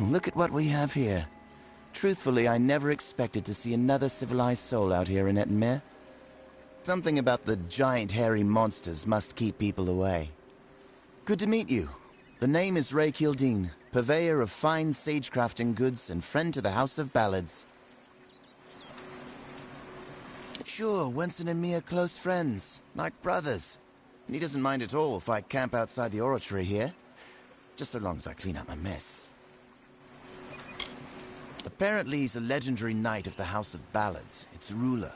Look at what we have here. Truthfully, I never expected to see another civilized soul out here in Ettenmere. Something about the giant hairy monsters must keep people away. Good to meet you. The name is Ray Kildine, purveyor of fine sage-crafting goods and friend to the House of Ballads. Sure, Wenson and me are close friends, like brothers. And he doesn't mind at all if I camp outside the oratory here. Just so long as I clean up my mess. Apparently he's a legendary knight of the House of Ballads, its ruler.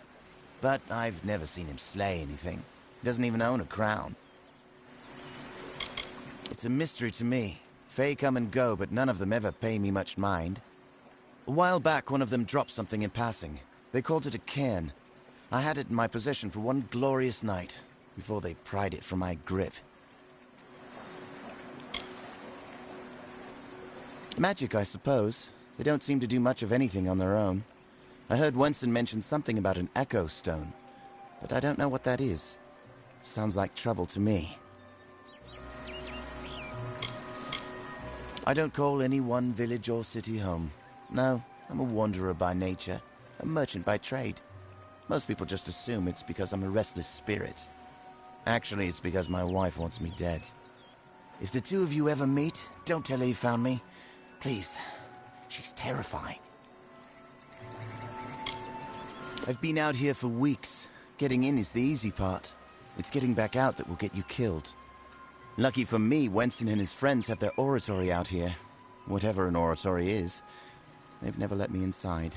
But I've never seen him slay anything. He doesn't even own a crown. It's a mystery to me. Fae come and go, but none of them ever pay me much mind. A while back, one of them dropped something in passing. They called it a cairn. I had it in my possession for one glorious night, before they pried it from my grip. Magic, I suppose. They don't seem to do much of anything on their own. I heard Wenson mention something about an echo stone, but I don't know what that is. Sounds like trouble to me. I don't call any one village or city home. No, I'm a wanderer by nature, a merchant by trade. Most people just assume it's because I'm a restless spirit. Actually, it's because my wife wants me dead. If the two of you ever meet, don't tell her you found me. Please. She's terrifying. I've been out here for weeks. Getting in is the easy part. It's getting back out that will get you killed. Lucky for me, Wenson and his friends have their oratory out here. Whatever an oratory is. They've never let me inside.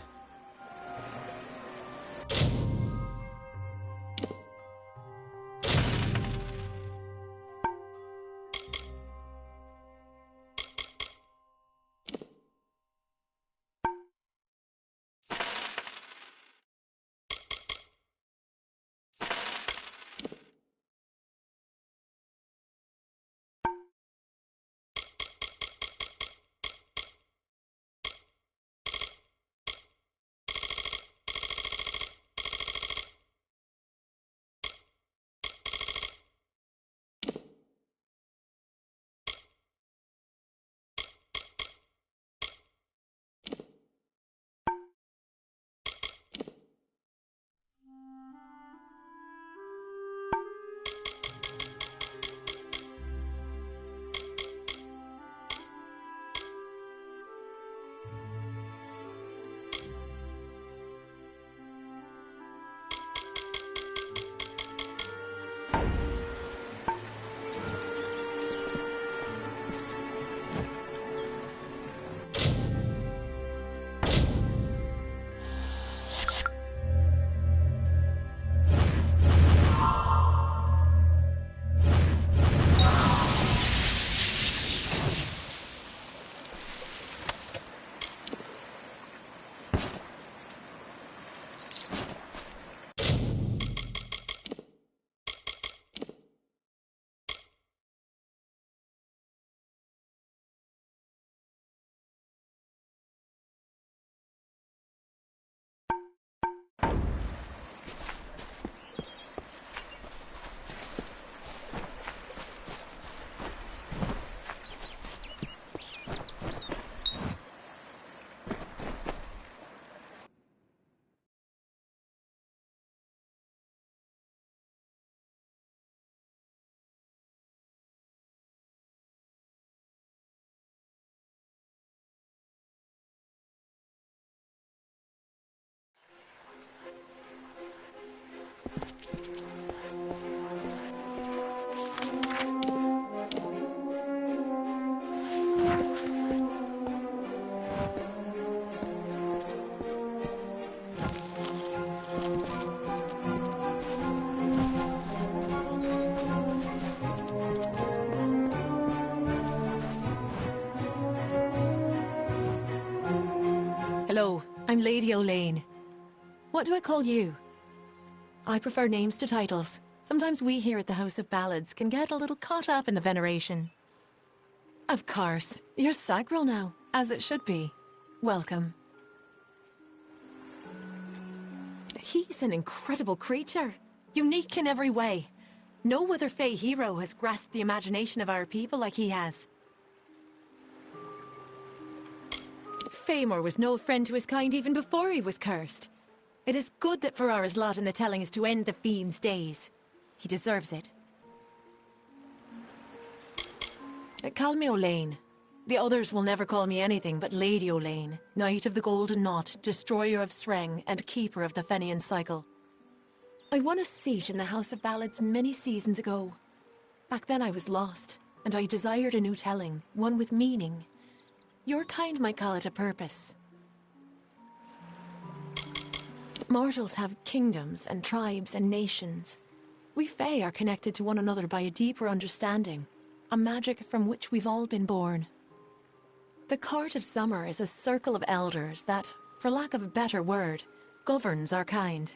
Hello, I'm Lady O'Lane. What do I call you? I prefer names to titles. Sometimes we here at the House of Ballads can get a little caught up in the veneration. Of course, you're Sagril now, as it should be. Welcome. He's an incredible creature, unique in every way. No other Fae hero has grasped the imagination of our people like he has. Famor was no friend to his kind even before he was cursed. It is good that Ferrara's lot in the telling is to end the fiend's days. He deserves it. Call me Olaine. The others will never call me anything but Lady Olaine, Knight of the Golden Knot, Destroyer of Sreng, and Keeper of the Fenian Cycle. I won a seat in the House of Ballads many seasons ago. Back then I was lost, and I desired a new telling, one with meaning. Your kind might call it a purpose. Mortals have kingdoms and tribes and nations. We Fae are connected to one another by a deeper understanding, a magic from which we've all been born. The Court of Summer is a circle of elders that, for lack of a better word, governs our kind.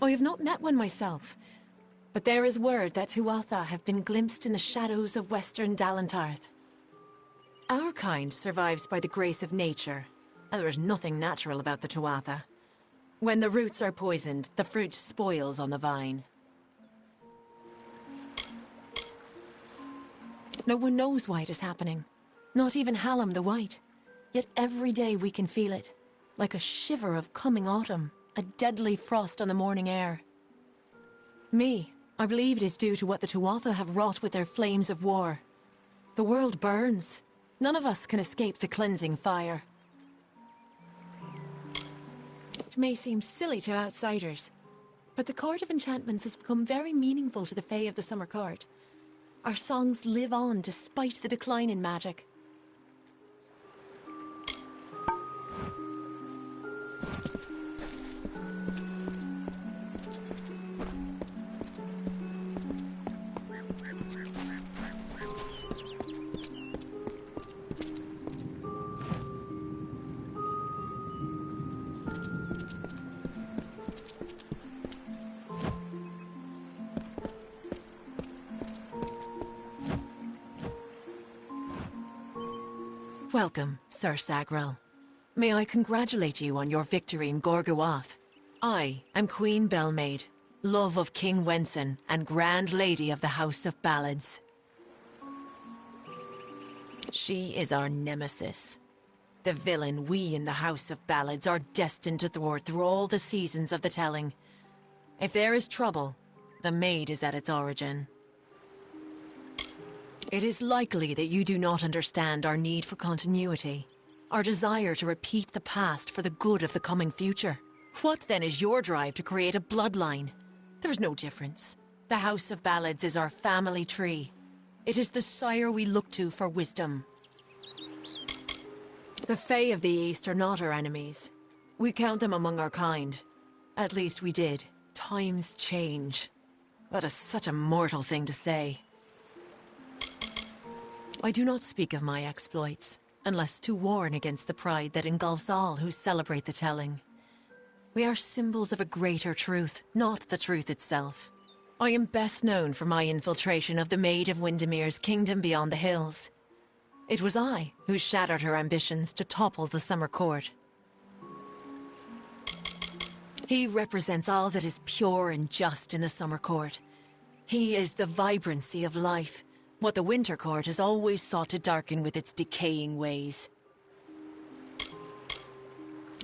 I have not met one myself, but there is word that Tuatha have been glimpsed in the shadows of western Dalentarth. Our kind survives by the grace of nature, and there is nothing natural about the Tuatha. When the roots are poisoned, the fruit spoils on the vine. No one knows why it is happening. Not even Hallam the White. Yet every day we can feel it. Like a shiver of coming autumn. A deadly frost on the morning air. I believe it is due to what the Tuatha have wrought with their flames of war. The world burns. None of us can escape the cleansing fire. It may seem silly to outsiders, but the Court of Enchantments has become very meaningful to the Fae of the Summer Court. Our songs live on despite the decline in magic. Welcome, Sir Sagrel. May I congratulate you on your victory in Gorgoath. I am Queen Belmaid, love of King Wenson and Grand Lady of the House of Ballads. She is our nemesis. The villain we in the House of Ballads are destined to thwart through all the seasons of the telling. If there is trouble, the maid is at its origin. It is likely that you do not understand our need for continuity, our desire to repeat the past for the good of the coming future. What then is your drive to create a bloodline? There is no difference. The House of Ballads is our family tree. It is the sire we look to for wisdom. The Fae of the East are not our enemies. We count them among our kind. At least we did. Times change. That is such a mortal thing to say. I do not speak of my exploits, unless to warn against the pride that engulfs all who celebrate the telling. We are symbols of a greater truth, not the truth itself. I am best known for my infiltration of the Maid of Windermere's kingdom beyond the hills. It was I who shattered her ambitions to topple the Summer Court. He represents all that is pure and just in the Summer Court. He is the vibrancy of life. What the Winter Court has always sought to darken with its decaying ways.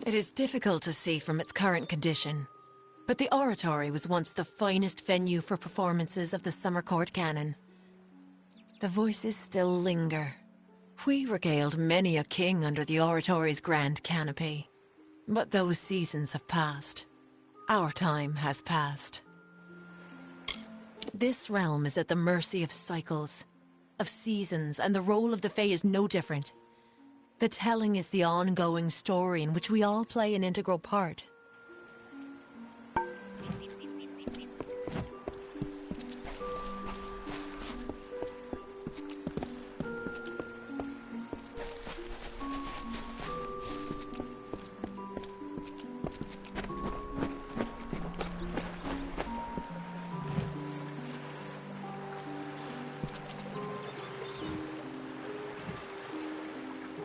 It is difficult to see from its current condition, but the Oratory was once the finest venue for performances of the Summer Court canon. The voices still linger. We regaled many a king under the Oratory's grand canopy, but those seasons have passed. Our time has passed. This realm is at the mercy of cycles, of seasons, and the role of the Fae is no different. The telling is the ongoing story in which we all play an integral part.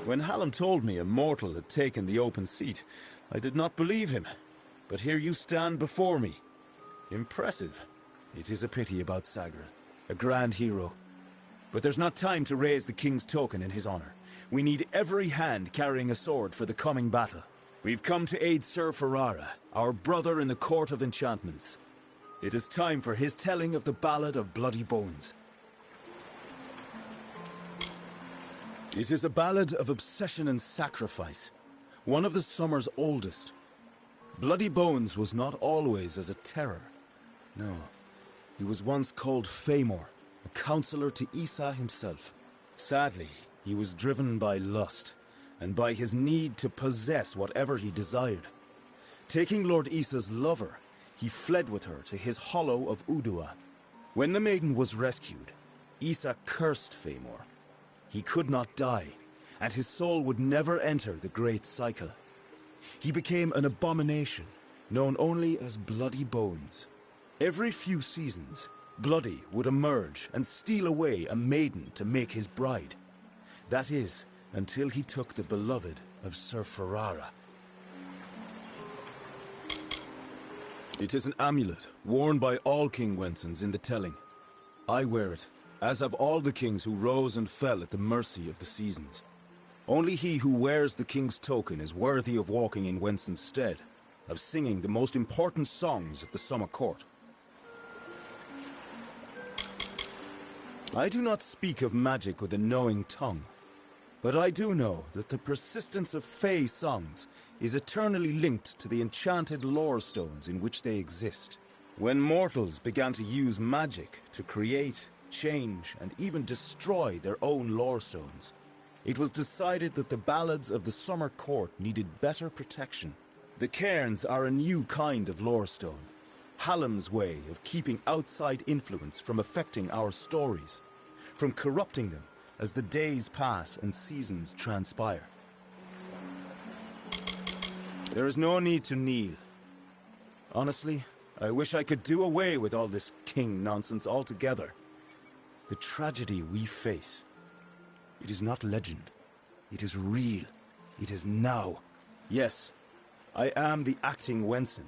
When Hallam told me a mortal had taken the open seat, I did not believe him. But here you stand before me. Impressive. It is a pity about Sagra, a grand hero. But there's not time to raise the king's token in his honor. We need every hand carrying a sword for the coming battle. We've come to aid Sir Ferrara, our brother in the Court of Enchantments. It is time for his telling of the Ballad of Bloody Bones. It is a ballad of obsession and sacrifice, one of the summer's oldest. Bloody Bones was not always as a terror. No, he was once called Famor, a counselor to Issa himself. Sadly, he was driven by lust, and by his need to possess whatever he desired. Taking Lord Issa's lover, he fled with her to his hollow of Uduath. When the maiden was rescued, Issa cursed Famor. He could not die, and his soul would never enter the Great Cycle. He became an abomination, known only as Bloody Bones. Every few seasons, Bloody would emerge and steal away a maiden to make his bride. That is, until he took the beloved of Sir Ferrara. It is an amulet worn by all King Wensons in the telling. I wear it, as have all the kings who rose and fell at the mercy of the seasons. Only he who wears the king's token is worthy of walking in Wenson's stead, of singing the most important songs of the summer court. I do not speak of magic with a knowing tongue, but I do know that the persistence of Fey songs is eternally linked to the enchanted lore stones in which they exist. When mortals began to use magic to create, change, and even destroy their own lore stones, it was decided that the ballads of the Summer Court needed better protection. The cairns are a new kind of lore stone, Hallam's way of keeping outside influence from affecting our stories, from corrupting them as the days pass and seasons transpire. There is no need to kneel. Honestly, I wish I could do away with all this king nonsense altogether. The tragedy we face, it is not legend. It is real. It is now. Yes, I am the acting Wenson,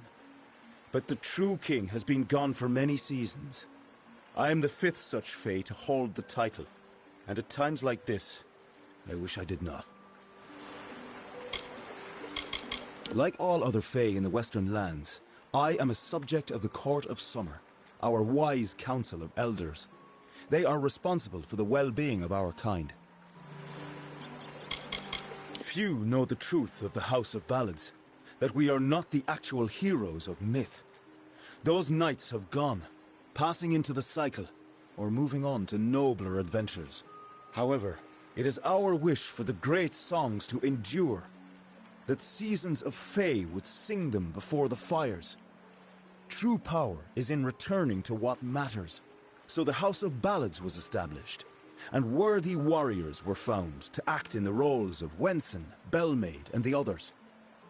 but the true king has been gone for many seasons. I am the fifth such Fae to hold the title, and at times like this, I wish I did not. Like all other Fae in the Western lands, I am a subject of the Court of Summer, our wise council of elders. They are responsible for the well-being of our kind. Few know the truth of the House of Ballads, that we are not the actual heroes of myth. Those knights have gone, passing into the cycle, or moving on to nobler adventures. However, it is our wish for the great songs to endure, that seasons of Fae would sing them before the fires. True power is in returning to what matters. So the House of Ballads was established, and worthy warriors were found to act in the roles of Wenson, Bellmaid, and the others.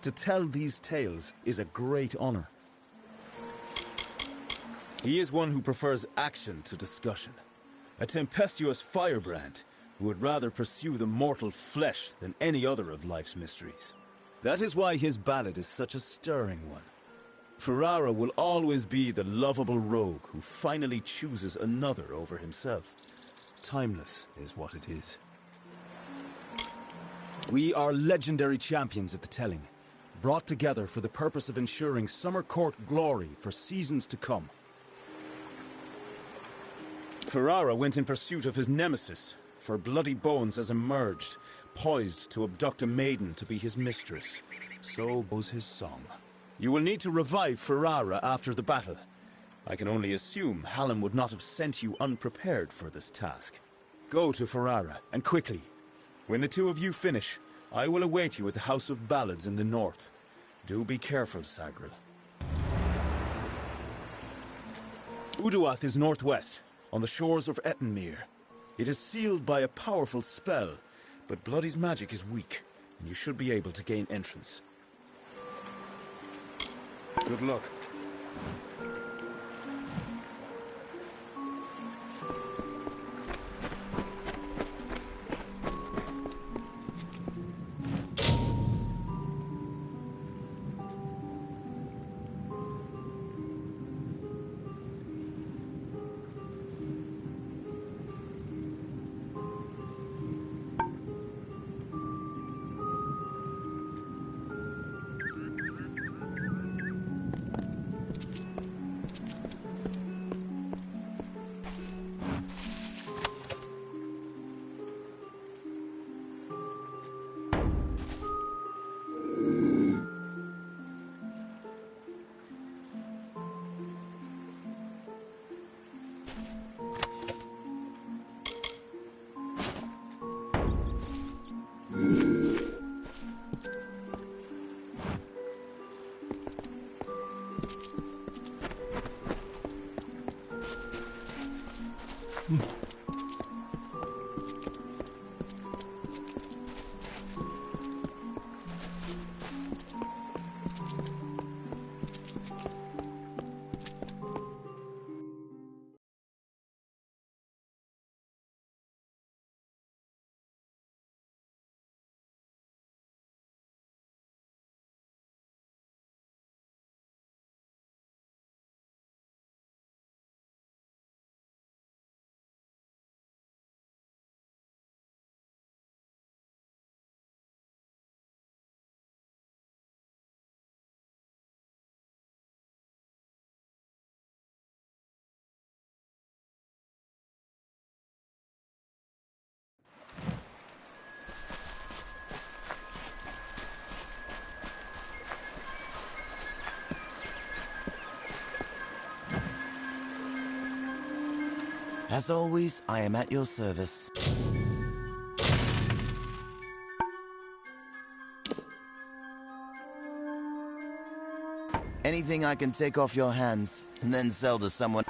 To tell these tales is a great honor. He is one who prefers action to discussion, a tempestuous firebrand who would rather pursue the mortal flesh than any other of life's mysteries. That is why his ballad is such a stirring one. Ferrara will always be the lovable rogue who finally chooses another over himself. Timeless is what it is. We are legendary champions of the telling, brought together for the purpose of ensuring Summer Court glory for seasons to come. Ferrara went in pursuit of his nemesis, for Bloody Bones has emerged, poised to abduct a maiden to be his mistress. So goes his song. You will need to revive Ferrara after the battle. I can only assume Hallam would not have sent you unprepared for this task. Go to Ferrara, and quickly. When the two of you finish, I will await you at the House of Ballads in the north. Do be careful, Sagril. Uduath is northwest, on the shores of Ettenmere. It is sealed by a powerful spell, but Bloody's magic is weak, and you should be able to gain entrance. Good luck. As always, I am at your service. Anything I can take off your hands, and then sell to someone.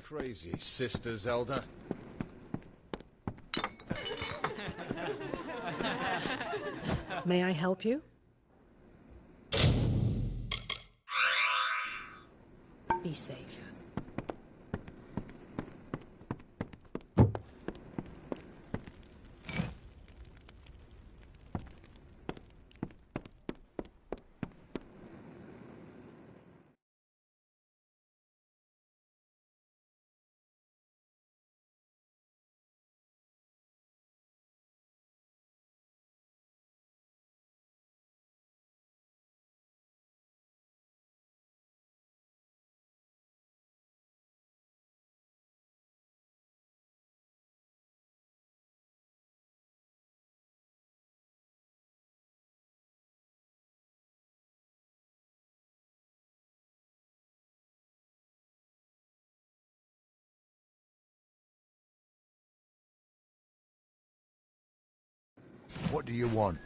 Crazy sister, Zelda. May I help you? Be safe. What do you want?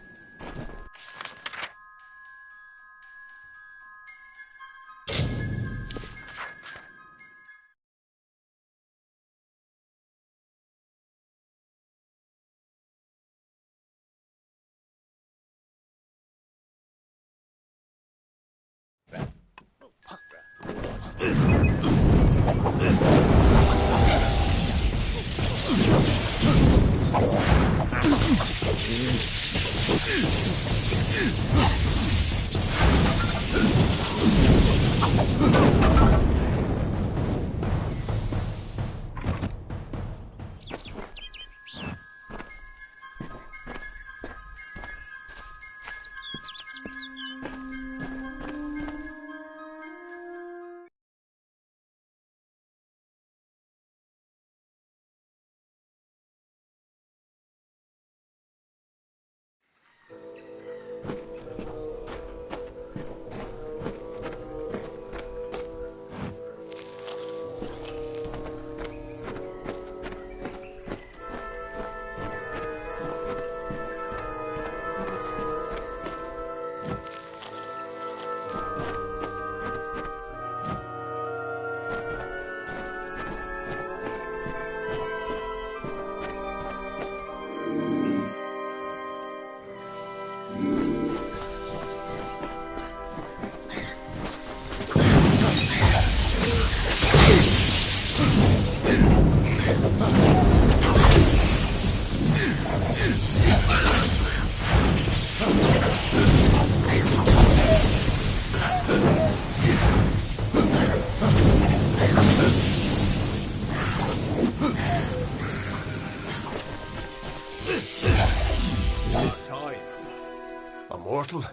A mortal?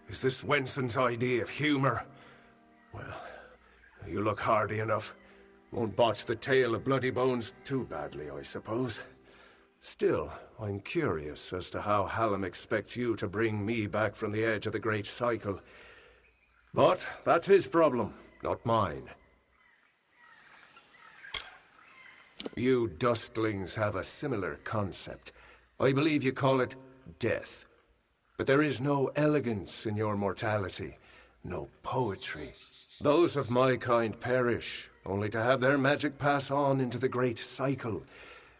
Is this Wenson's idea of humor? Well, you look hardy enough. Won't botch the tale of Bloody Bones too badly, I suppose. Still, I'm curious as to how Hallam expects you to bring me back from the edge of the Great Cycle. But that's his problem, not mine. You dustlings have a similar concept. I believe you call it death. But there is no elegance in your mortality, no poetry. Those of my kind perish, only to have their magic pass on into the great cycle,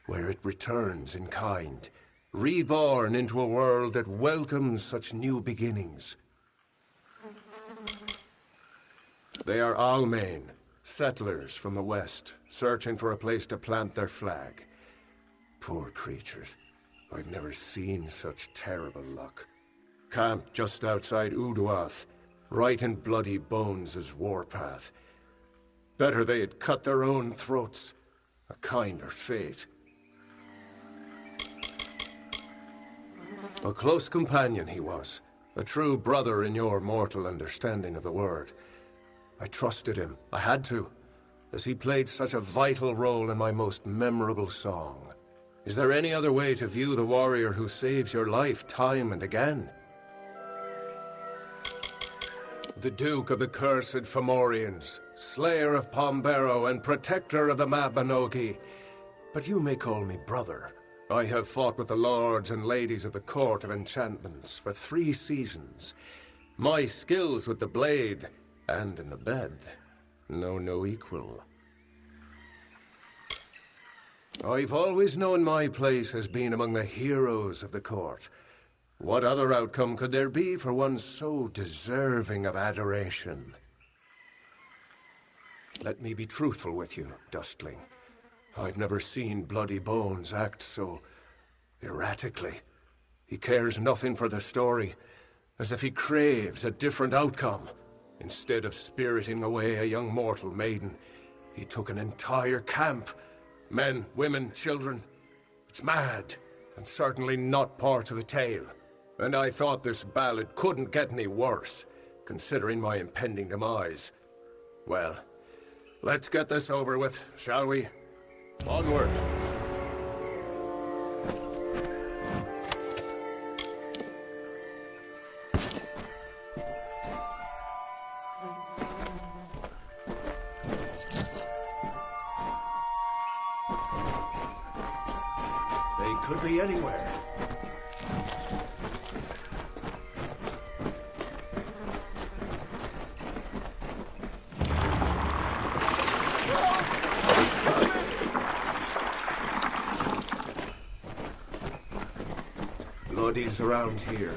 where it returns in kind, reborn into a world that welcomes such new beginnings. They are Almain, settlers from the west, searching for a place to plant their flag. Poor creatures. I've never seen such terrible luck. Camped just outside Uduath, right in Bloody Bones' warpath. Better they had cut their own throats. A kinder fate. A close companion he was. A true brother in your mortal understanding of the word. I trusted him. I had to, as he played such a vital role in my most memorable song. Is there any other way to view the warrior who saves your life time and again? The Duke of the Cursed Fomorians, slayer of Pombero and protector of the Mabinogi. But you may call me brother. I have fought with the lords and ladies of the Court of Enchantments for 3 seasons. My skills with the blade and in the bed know no equal. I've always known my place has been among the heroes of the court. What other outcome could there be for one so deserving of adoration? Let me be truthful with you, Dustling. I've never seen Bloody Bones act so erratically. He cares nothing for the story, as if he craves a different outcome. Instead of spiriting away a young mortal maiden, he took an entire camp. Men, women, children. It's mad, and certainly not part of the tale. And I thought this ballad couldn't get any worse, considering my impending demise. Well, let's get this over with, shall we? Onward. They could be anywhere. Bloodies around here.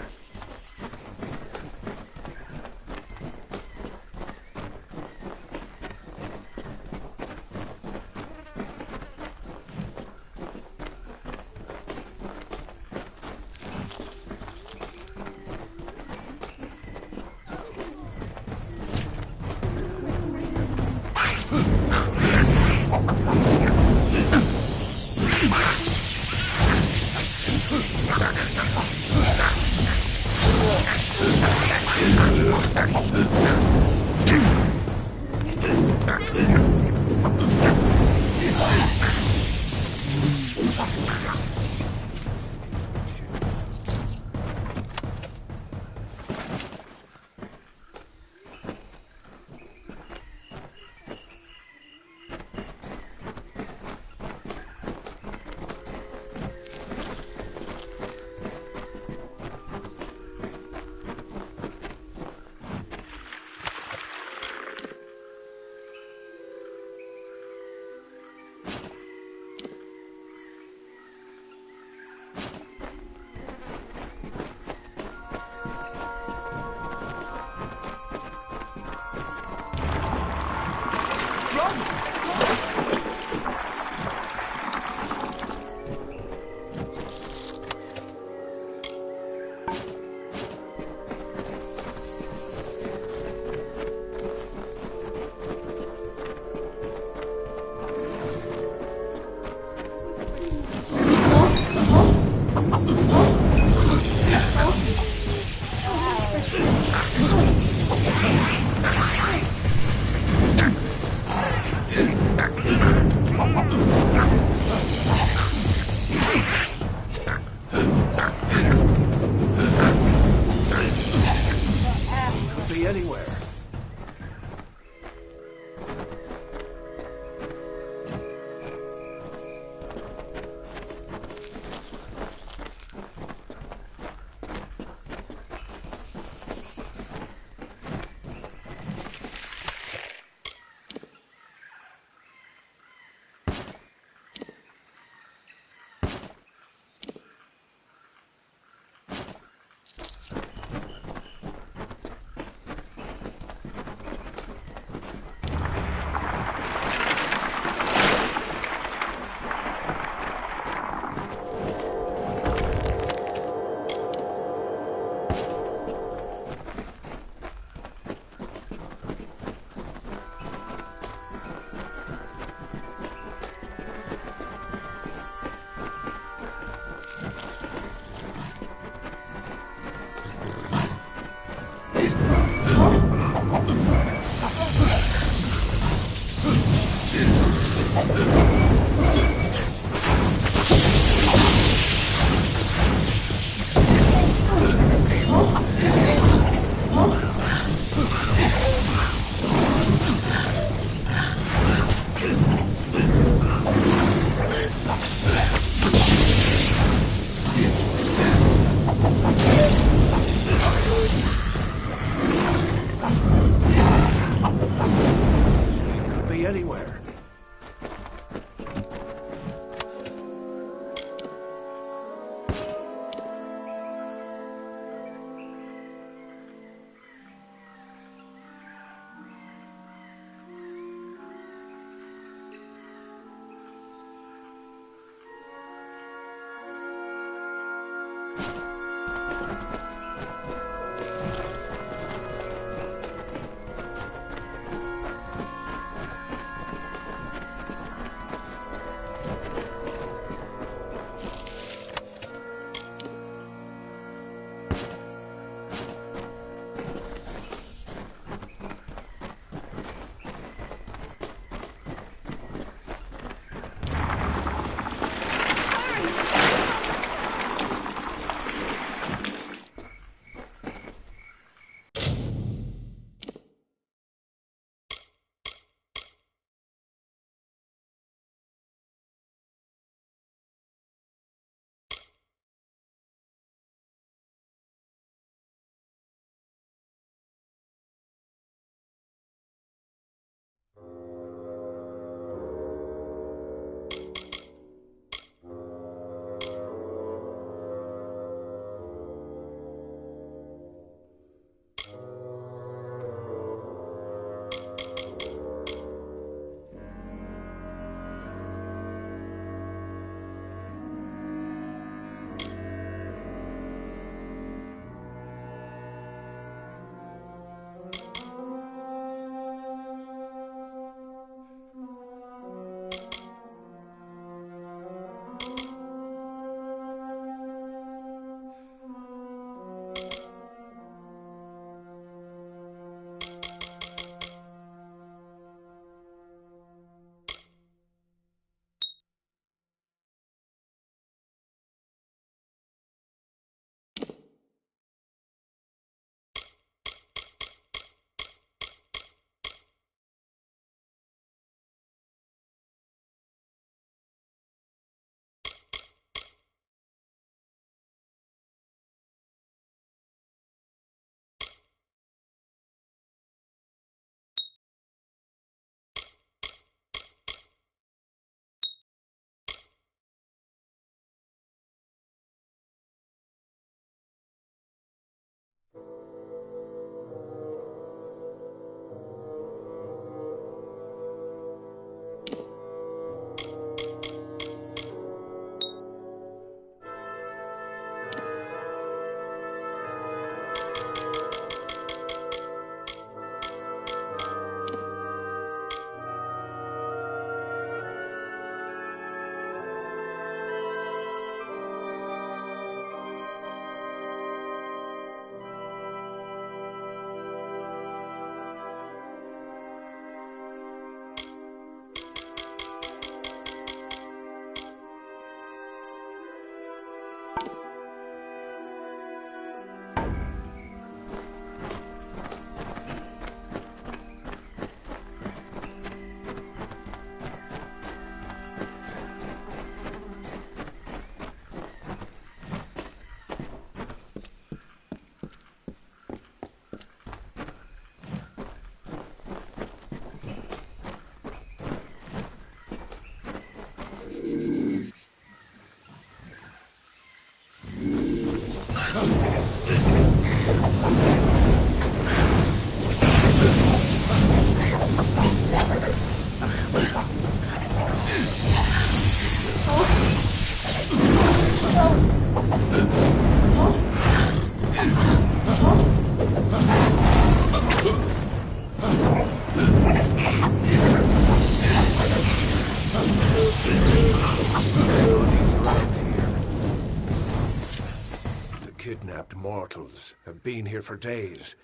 mortals have been here for days.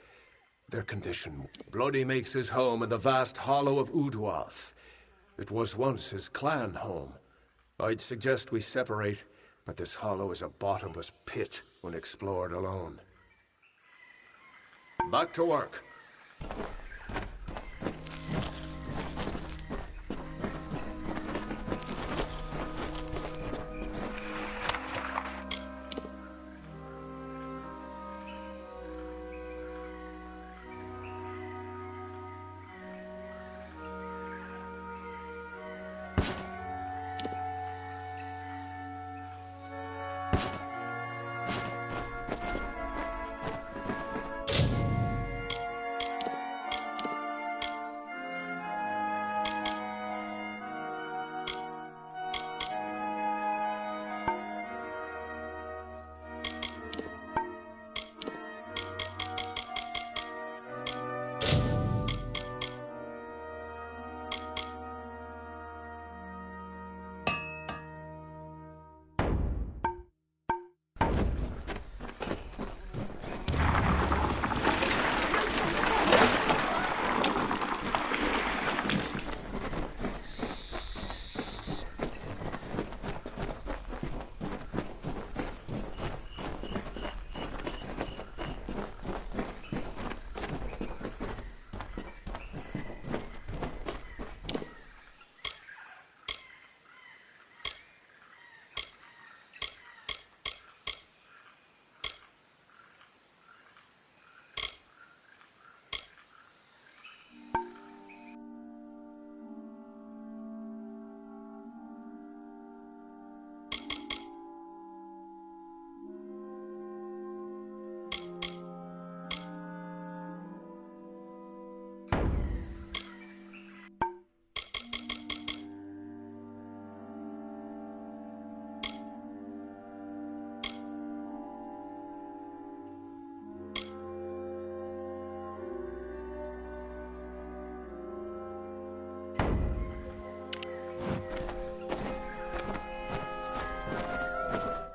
Their condition. Bloody makes his home in the vast hollow of Uduath. It was once his clan home. I'd suggest we separate, but this hollow is a bottomless pit when explored alone. Back to work.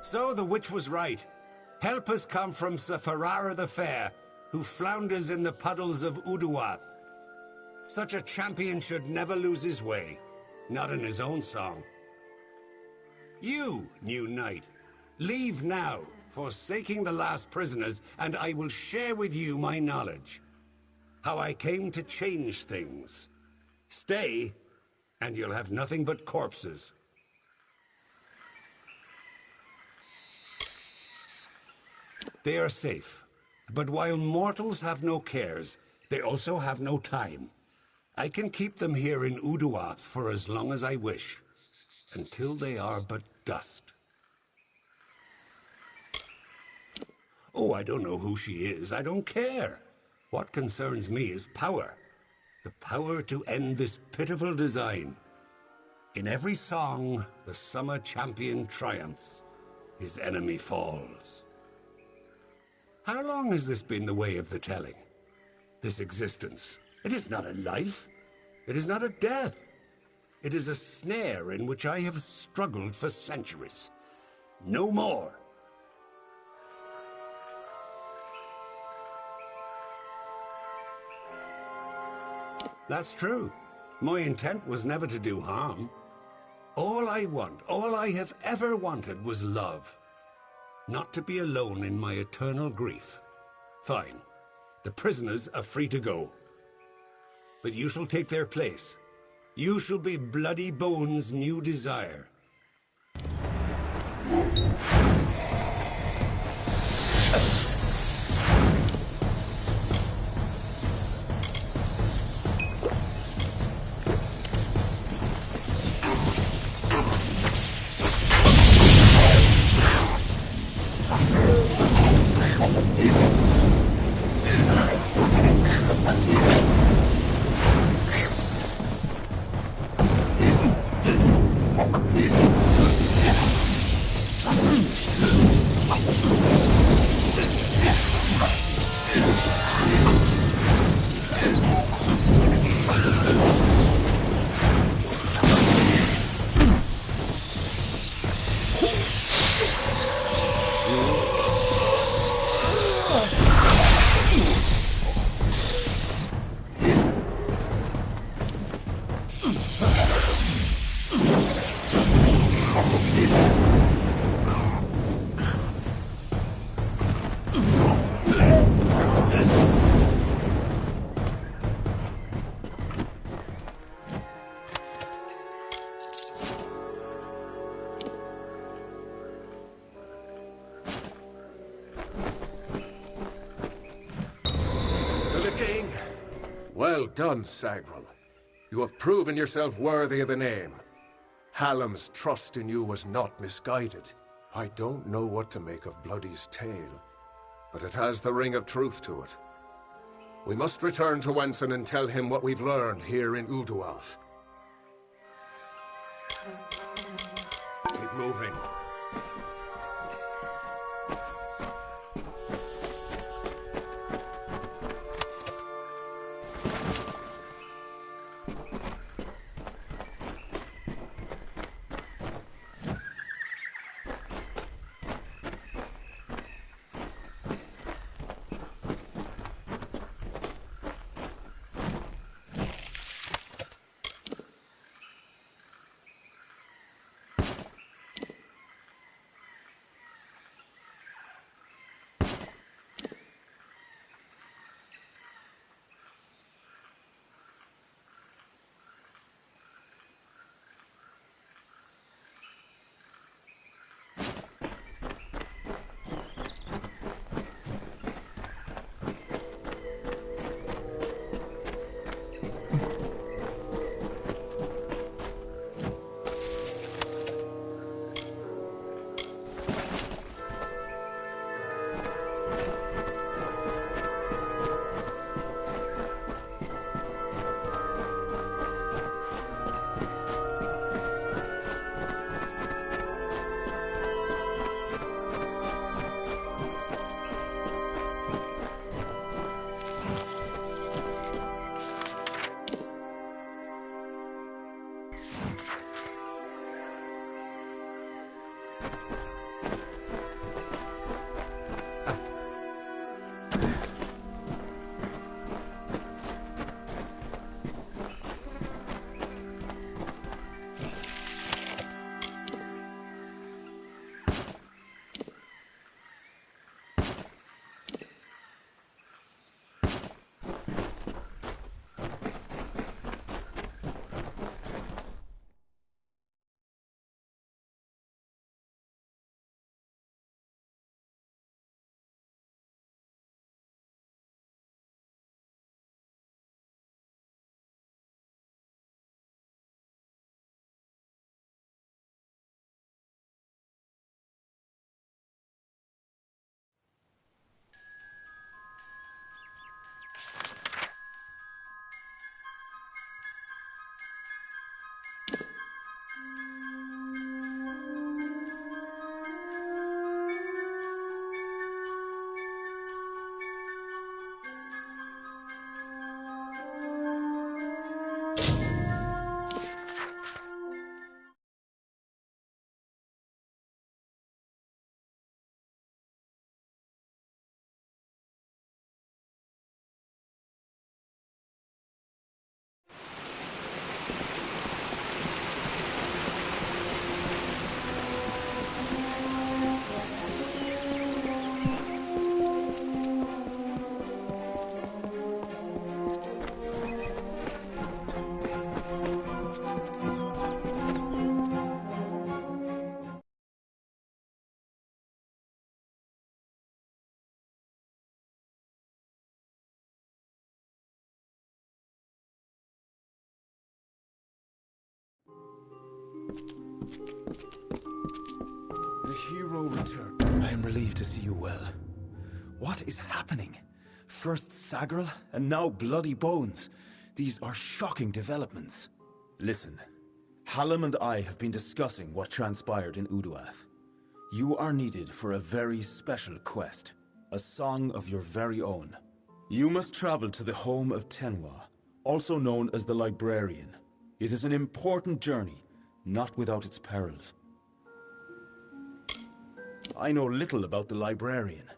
So the witch was right. Help has come from Sir Ferrara the Fair, who flounders in the puddles of Uduath. Such a champion should never lose his way, not in his own song. You, new knight, leave now, forsaking the last prisoners, and I will share with you my knowledge. How I came to change things. Stay, and you'll have nothing but corpses. They are safe, but while mortals have no cares, they also have no time. I can keep them here in Uduath for as long as I wish, until they are but dust. Oh, I don't know who she is. I don't care. What concerns me is power. The power to end this pitiful design. In every song, the summer champion triumphs. His enemy falls. How long has this been the way of the telling? This existence. It is not a life. It is not a death. It is a snare in which I have struggled for centuries. No more. That's true. My intent was never to do harm. All I want, all I have ever wanted was love. Not to be alone in my eternal grief. Fine. The prisoners are free to go. But you shall take their place. You shall be Bloody Bones' new desire. king! Well done, Sagrel. You have proven yourself worthy of the name. Hallam's trust in you was not misguided. I don't know what to make of Bloody's tale, but it has the ring of truth to it. We must return to Wenson and tell him what we've learned here in Uduath. Keep moving. The hero returned. I am relieved to see you well. What is happening? First Sagrel, and now Bloody Bones. These are shocking developments. Listen, Hallam and I have been discussing what transpired in Uduath. You are needed for a very special quest. A song of your very own. You must travel to the home of Tenwa, also known as the Librarian. It is an important journey, not without its perils. I know little about the Librarian.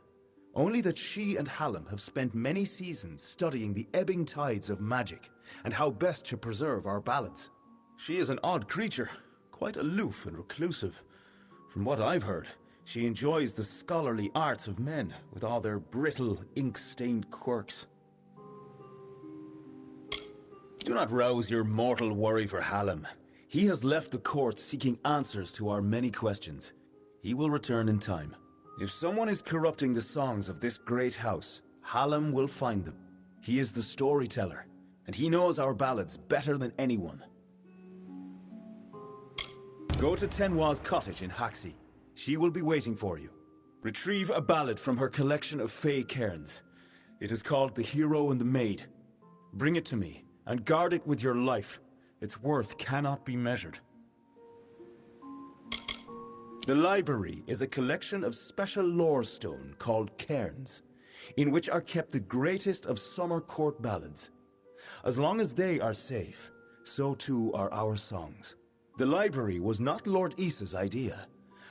Only that she and Hallam have spent many seasons studying the ebbing tides of magic and how best to preserve our ballads. She is an odd creature, quite aloof and reclusive. From what I've heard, she enjoys the scholarly arts of men with all their brittle, ink-stained quirks. Do not rouse your mortal worry for Hallam. He has left the court seeking answers to our many questions. He will return in time. If someone is corrupting the songs of this great house, Hallam will find them. He is the storyteller, and he knows our ballads better than anyone. Go to Tenwa's cottage in Haxi. She will be waiting for you. Retrieve a ballad from her collection of Fey cairns. It is called The Hero and the Maid. Bring it to me, and guard it with your life. Its worth cannot be measured. The library is a collection of special lore stone called cairns, in which are kept the greatest of summer court ballads. As long as they are safe, so too are our songs. The library was not Lord Issa's idea,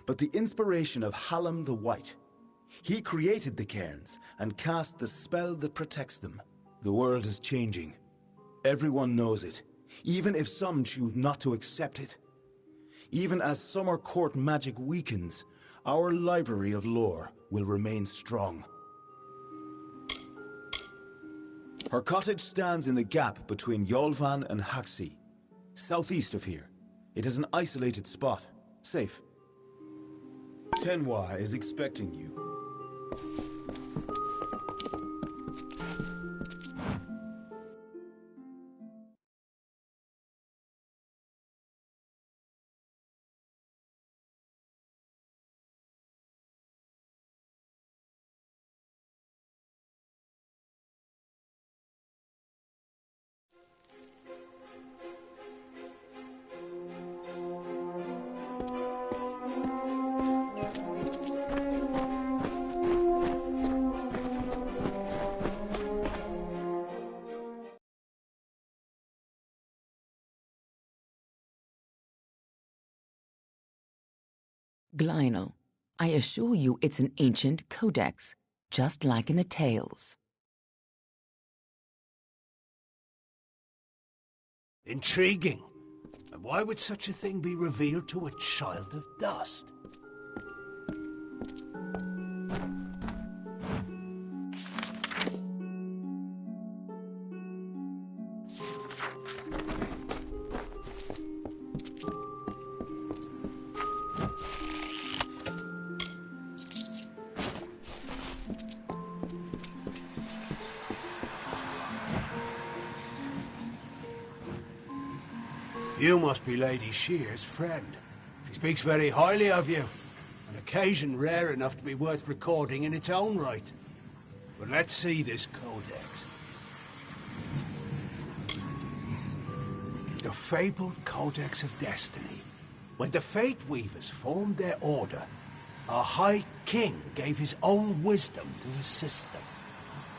but the inspiration of Hallam the White. He created the cairns and cast the spell that protects them. The world is changing. Everyone knows it, even if some choose not to accept it. Even as summer court magic weakens, our library of lore will remain strong. Her cottage stands in the gap between Yolvan and Haxi, southeast of here. It is an isolated spot, safe. Tenwa is expecting you. Glynel, I assure you it's an ancient codex, just like in the tales. Intriguing. And why would such a thing be revealed to a child of dust? You must be Lady Shear's friend. She speaks very highly of you. An occasion rare enough to be worth recording in its own right. But let's see this codex. The fabled Codex of Destiny. When the Fate Weavers formed their order, our High King gave his own wisdom to assist them.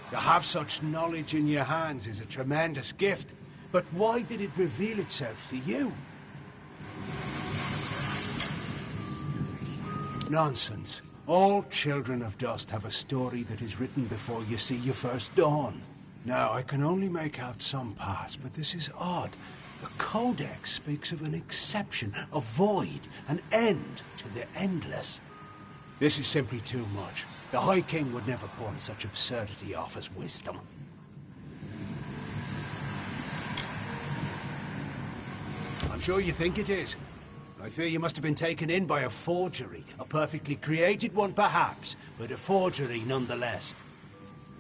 To have such knowledge in your hands is a tremendous gift. But why did it reveal itself to you? Nonsense. All children of dust have a story that is written before you see your first dawn. Now, I can only make out some parts, but this is odd. The Codex speaks of an exception, a void, an end to the endless. This is simply too much. The High King would never pawn such absurdity off as wisdom. I'm sure you think it is. I fear you must have been taken in by a forgery. A perfectly created one, perhaps, but a forgery nonetheless.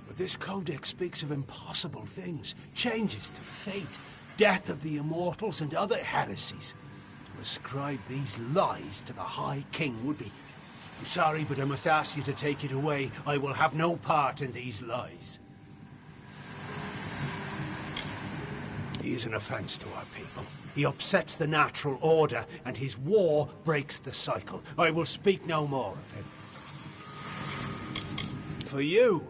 But this codex speaks of impossible things, changes to fate, death of the immortals, and other heresies. To ascribe these lies to the High King would be... I'm sorry, but I must ask you to take it away. I will have no part in these lies. He is an offense to our people. He upsets the natural order, and his war breaks the cycle. I will speak no more of him. For you,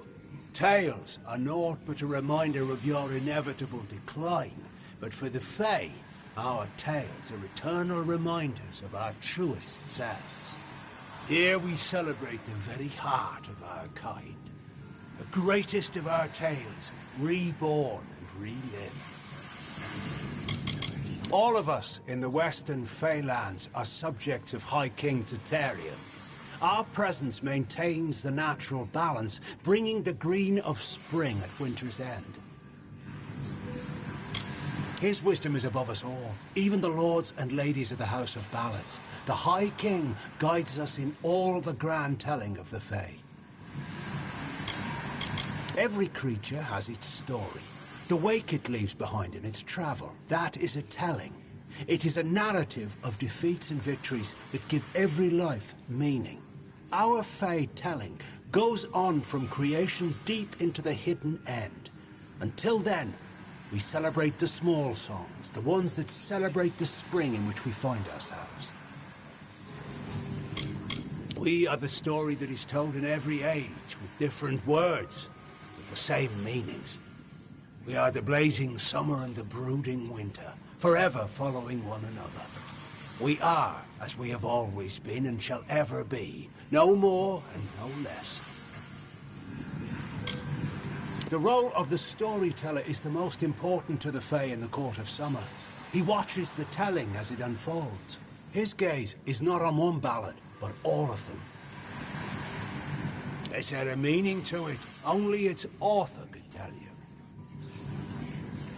tales are naught but a reminder of your inevitable decline. But for the Fae, our tales are eternal reminders of our truest selves. Here we celebrate the very heart of our kind. The greatest of our tales, reborn and relived. All of us in the Western Feylands are subjects of High King Tatarian. Our presence maintains the natural balance, bringing the green of spring at winter's end. His wisdom is above us all, even the lords and ladies of the House of Ballads. The High King guides us in all the grand telling of the Fae. Every creature has its story. The wake it leaves behind in its travel. That is a telling. It is a narrative of defeats and victories that give every life meaning. Our Fae telling goes on from creation deep into the hidden end. Until then, we celebrate the small songs, the ones that celebrate the spring in which we find ourselves. We are the story that is told in every age, with different words, but the same meanings. We are the blazing summer and the brooding winter, forever following one another. We are as we have always been and shall ever be, no more and no less. The role of the storyteller is the most important to the Fae in the Court of Summer. He watches the telling as it unfolds. His gaze is not on one ballad, but all of them. Is there a meaning to it? Only its author can tell you.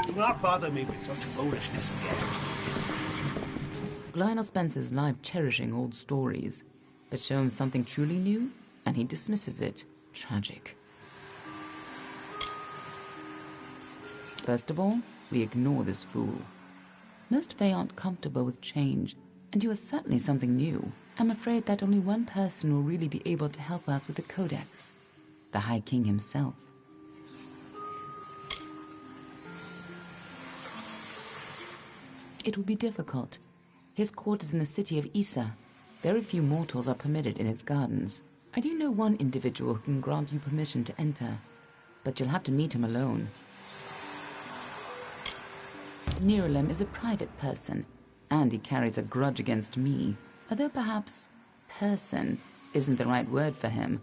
Do not bother me with such foolishness again. Lionel spends his life cherishing old stories, but show him something truly new, and he dismisses it. Tragic. First of all, we ignore this fool. Most Fae aren't comfortable with change, and you are certainly something new. I'm afraid that only one person will really be able to help us with the Codex, the High King himself. It will be difficult. His court is in the city of Issa. Very few mortals are permitted in its gardens. I do know one individual who can grant you permission to enter, but you'll have to meet him alone. Nerulem is a private person, and he carries a grudge against me, although perhaps person isn't the right word for him,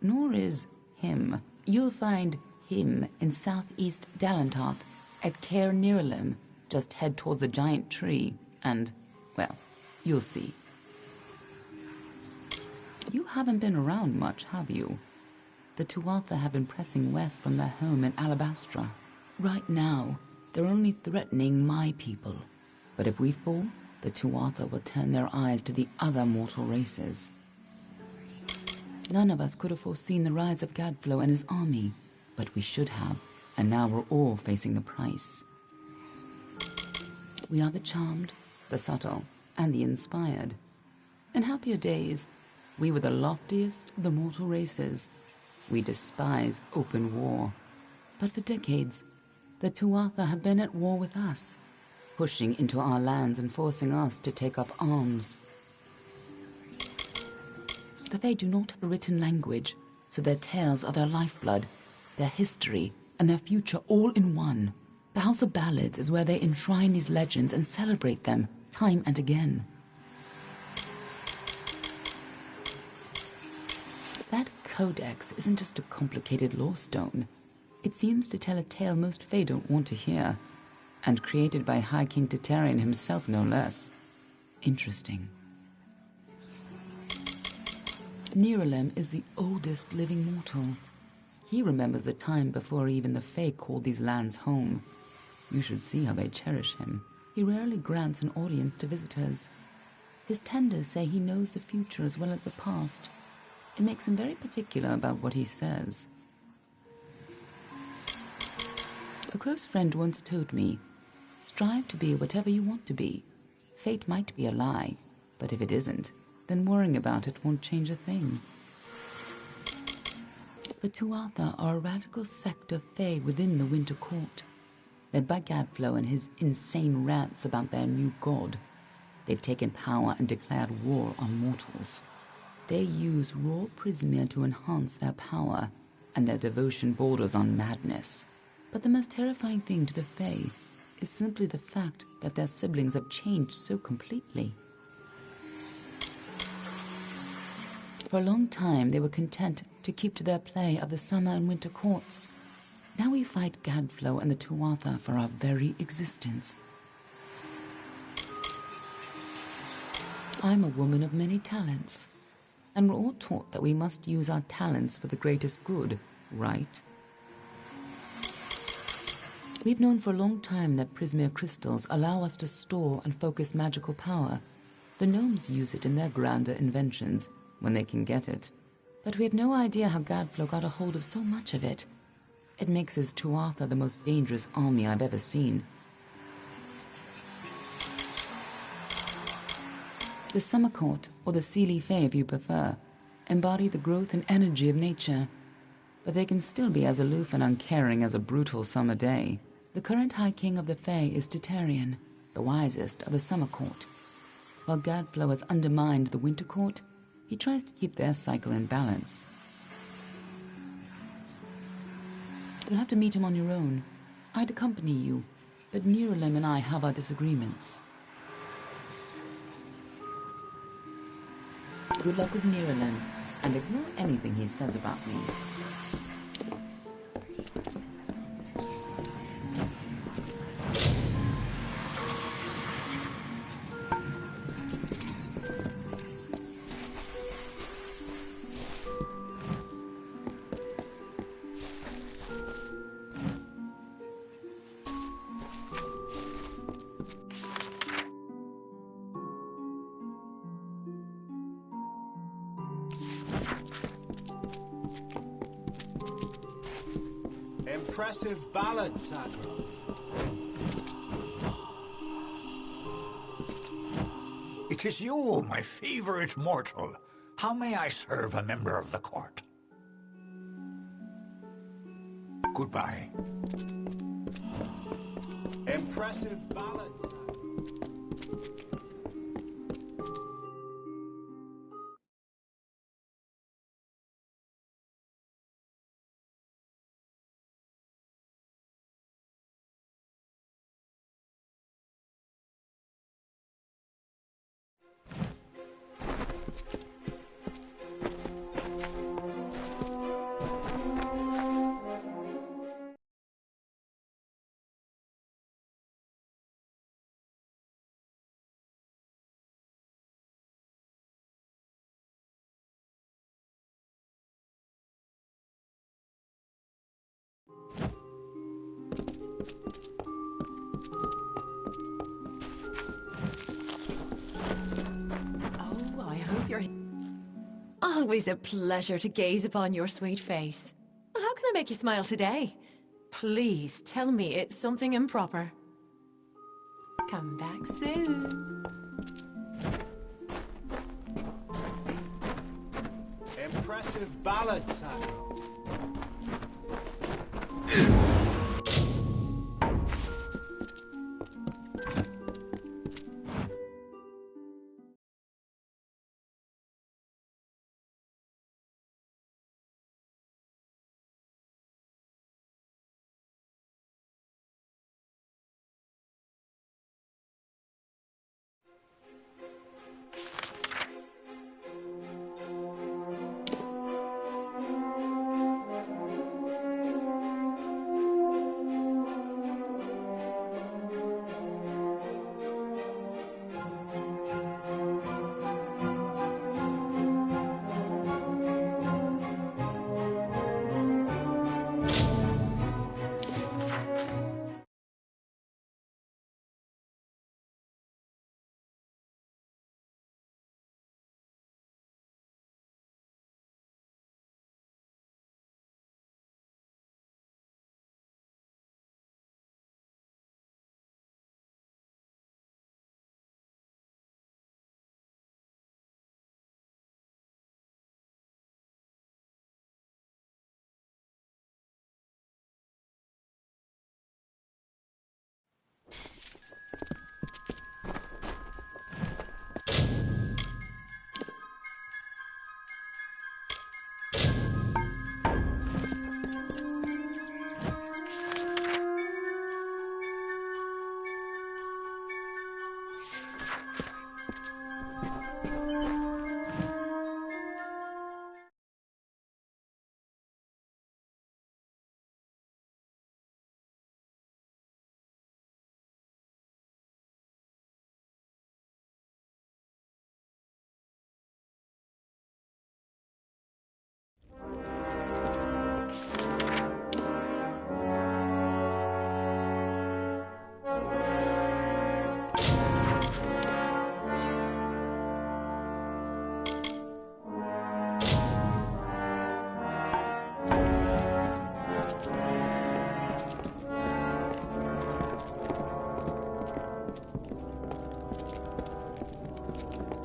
nor is him. You'll find him in southeast Dalantoth at Caer Nerulem. Just head towards the giant tree, and, well, you'll see. You haven't been around much, have you? The Tuatha have been pressing west from their home in Alabastra. Right now, they're only threatening my people. But if we fall, the Tuatha will turn their eyes to the other mortal races. None of us could have foreseen the rise of Gadflo and his army, but we should have, and now we're all facing the price. We are the charmed, the subtle, and the inspired. In happier days, we were the loftiest of the mortal races. We despise open war. But for decades, the Tuatha have been at war with us, pushing into our lands and forcing us to take up arms. The Fae do not have a written language, so their tales are their lifeblood, their history, and their future all in one. The House of Ballads is where they enshrine these legends and celebrate them time and again. That codex isn't just a complicated lore stone. It seems to tell a tale most Fae don't want to hear, and created by High King Titarian himself, no less. Interesting. Nerulem is the oldest living mortal. He remembers the time before even the Fae called these lands home. You should see how they cherish him. He rarely grants an audience to visitors. His tenders say he knows the future as well as the past. It makes him very particular about what he says. A close friend once told me, strive to be whatever you want to be. Fate might be a lie, but if it isn't, then worrying about it won't change a thing. The Tuatha are a radical sect of Fae within the Winter Court. Led by Gadflo and his insane rants about their new god, they've taken power and declared war on mortals. They use raw Prismia to enhance their power, and their devotion borders on madness. But the most terrifying thing to the Fae is simply the fact that their siblings have changed so completely. For a long time, they were content to keep to their play of the summer and winter courts. Now we fight Gadflo and the Tuatha for our very existence. I'm a woman of many talents, and we're all taught that we must use our talents for the greatest good, right? We've known for a long time that Prismia crystals allow us to store and focus magical power. The gnomes use it in their grander inventions, when they can get it. But we have no idea how Gadflo got a hold of so much of it. It makes his Tuatha the most dangerous army I've ever seen. The Summer Court, or the Seelie Fae if you prefer, embody the growth and energy of nature, but they can still be as aloof and uncaring as a brutal summer day. The current High King of the Fae is Titarian, the wisest of the Summer Court. While Gadflow has undermined the Winter Court, he tries to keep their cycle in balance. You'll have to meet him on your own. I'd accompany you, but Nerolim and I have our disagreements. Good luck with Nerolim, and ignore anything he says about me. Impressive ballad, Sadra. It is you, my favorite mortal. How may I serve a member of the court? Goodbye. Impressive ballad, Sadra. Oh, I hope you're... Always a pleasure to gaze upon your sweet face. Well, how can I make you smile today? Please tell me it's something improper. Come back soon. Impressive ballad, Sadra.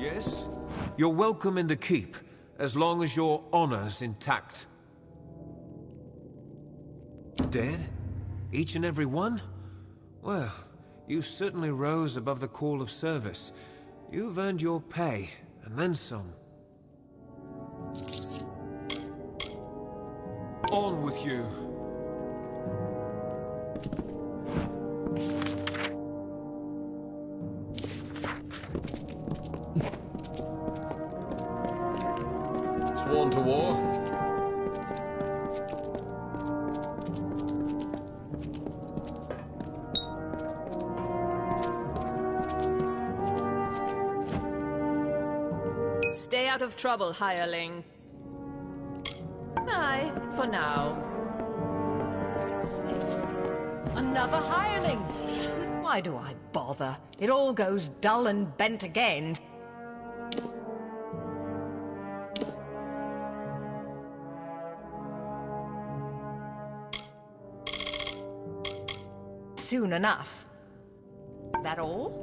Yes? You're welcome in the keep, as long as your honor's intact. Dead? Each and every one? Well, you certainly rose above the call of service. You've earned your pay, and then some. On with you. Sworn to war? Stay out of trouble, hireling. Aye, for now. What's this? Another hireling! Why do I bother? It all goes dull and bent again. Soon enough. That all?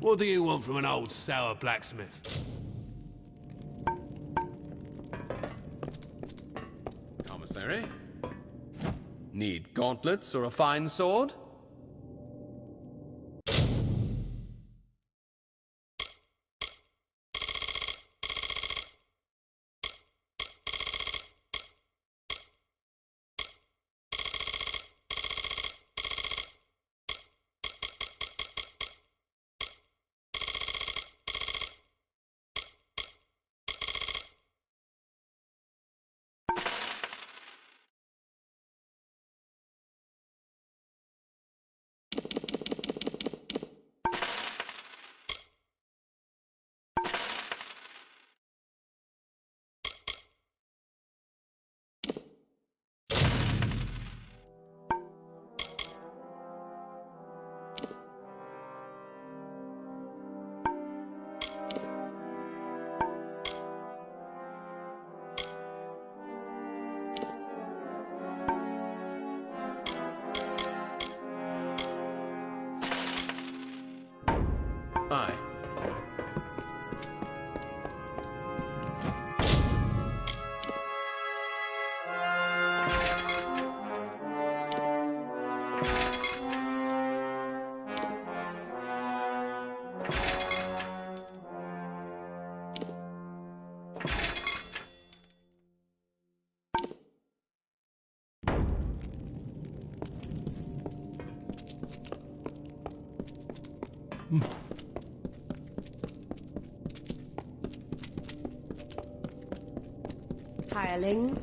What do you want from an old sour blacksmith? Commissary? Need gauntlets or a fine sword? Aye. Hireling.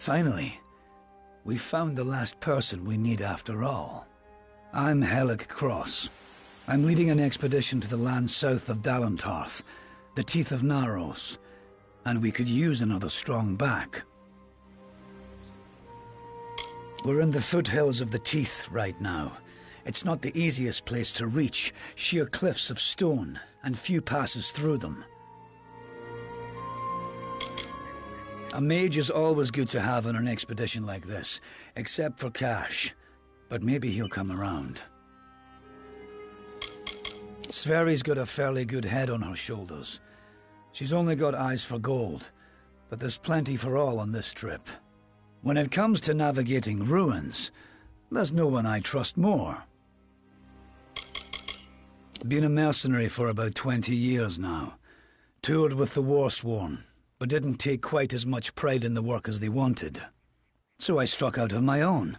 Finally, we found the last person we need after all. I'm Helic Cross. I'm leading an expedition to the land south of Dalentarth, the Teeth of Naros, and we could use another strong back. We're in the foothills of the Teeth right now. It's not the easiest place to reach, sheer cliffs of stone, and few passes through them. A mage is always good to have on an expedition like this, except for cash. But maybe he'll come around. Sverri's got a fairly good head on her shoulders. She's only got eyes for gold, but there's plenty for all on this trip. When it comes to navigating ruins, there's no one I trust more. Been a mercenary for about 20 years now. Toured with the Warsworn, but didn't take quite as much pride in the work as they wanted. So I struck out on my own.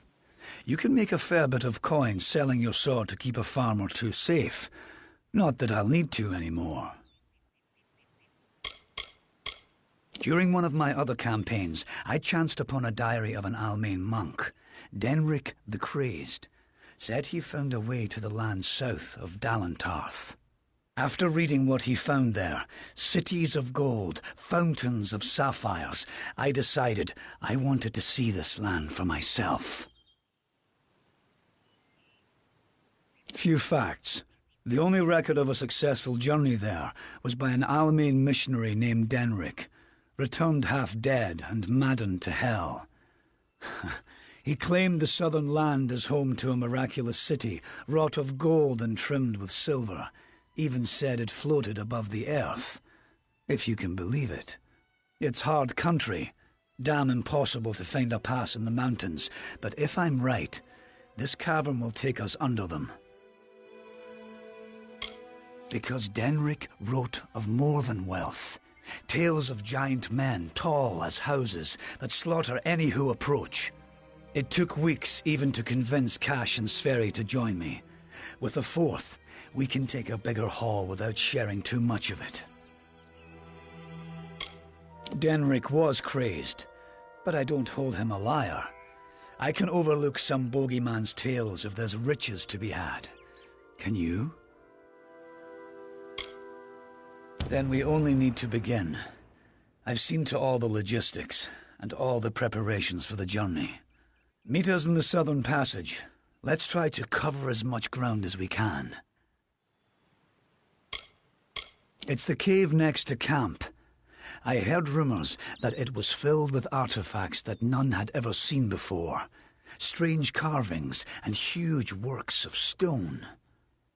You can make a fair bit of coin selling your sword to keep a farm or two safe. Not that I'll need to anymore. During one of my other campaigns, I chanced upon a diary of an Almain monk, Denric the Crazed. Said he found a way to the land south of Dalantarth. After reading what he found there, cities of gold, fountains of sapphires, I decided I wanted to see this land for myself. Few facts. The only record of a successful journey there was by an Almain missionary named Denric, returned half dead and maddened to hell. He claimed the southern land as home to a miraculous city, wrought of gold and trimmed with silver. Even said it floated above the earth, if you can believe it. It's hard country, damn impossible to find a pass in the mountains, but if I'm right, this cavern will take us under them. Because Denric wrote of more than wealth, tales of giant men, tall as houses, that slaughter any who approach. It took weeks even to convince Cash and Sverri to join me. With a fourth, we can take a bigger haul without sharing too much of it. Denric was crazed, but I don't hold him a liar. I can overlook some bogeyman's tales if there's riches to be had. Can you? Then we only need to begin. I've seen to all the logistics and all the preparations for the journey. Meet us in the southern passage. Let's try to cover as much ground as we can. It's the cave next to camp. I heard rumors that it was filled with artifacts that none had ever seen before. Strange carvings and huge works of stone.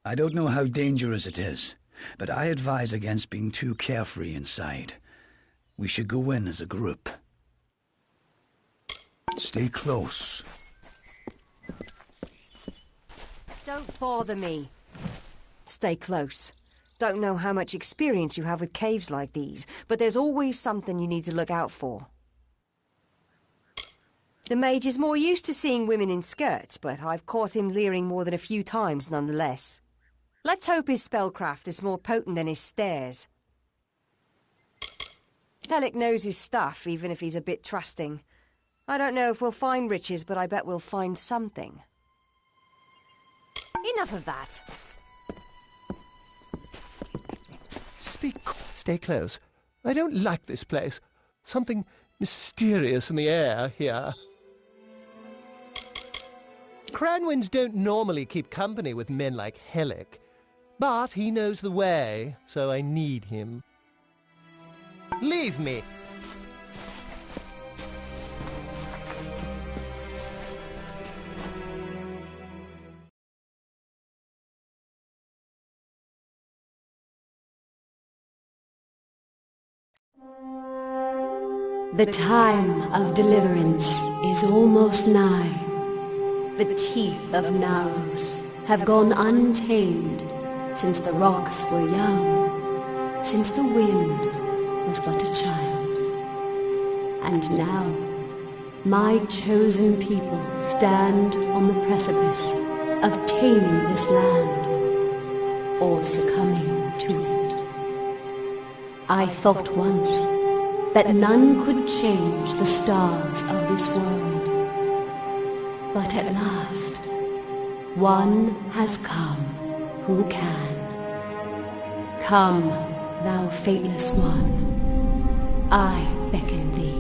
I don't know how dangerous it is, but I advise against being too carefree inside. We should go in as a group. Stay close. Don't bother me. Stay close. Don't know how much experience you have with caves like these, but there's always something you need to look out for. The mage is more used to seeing women in skirts, but I've caught him leering more than a few times nonetheless. Let's hope his spellcraft is more potent than his stares. Helic knows his stuff, even if he's a bit trusting. I don't know if we'll find riches, but I bet we'll find something. Enough of that. Stay close. I don't like this place. Something mysterious in the air here. Cranwinds don't normally keep company with men like Helic, but he knows the way, so I need him. Leave me. The time of deliverance is almost nigh. The teeth of Naros have gone untamed since the rocks were young, since the wind was but a child. And now, my chosen people stand on the precipice of taming this land, or succumbing to it. I thought once that none could change the stars of this world. But at last, one has come who can. Come, thou fateless one, I beckon thee.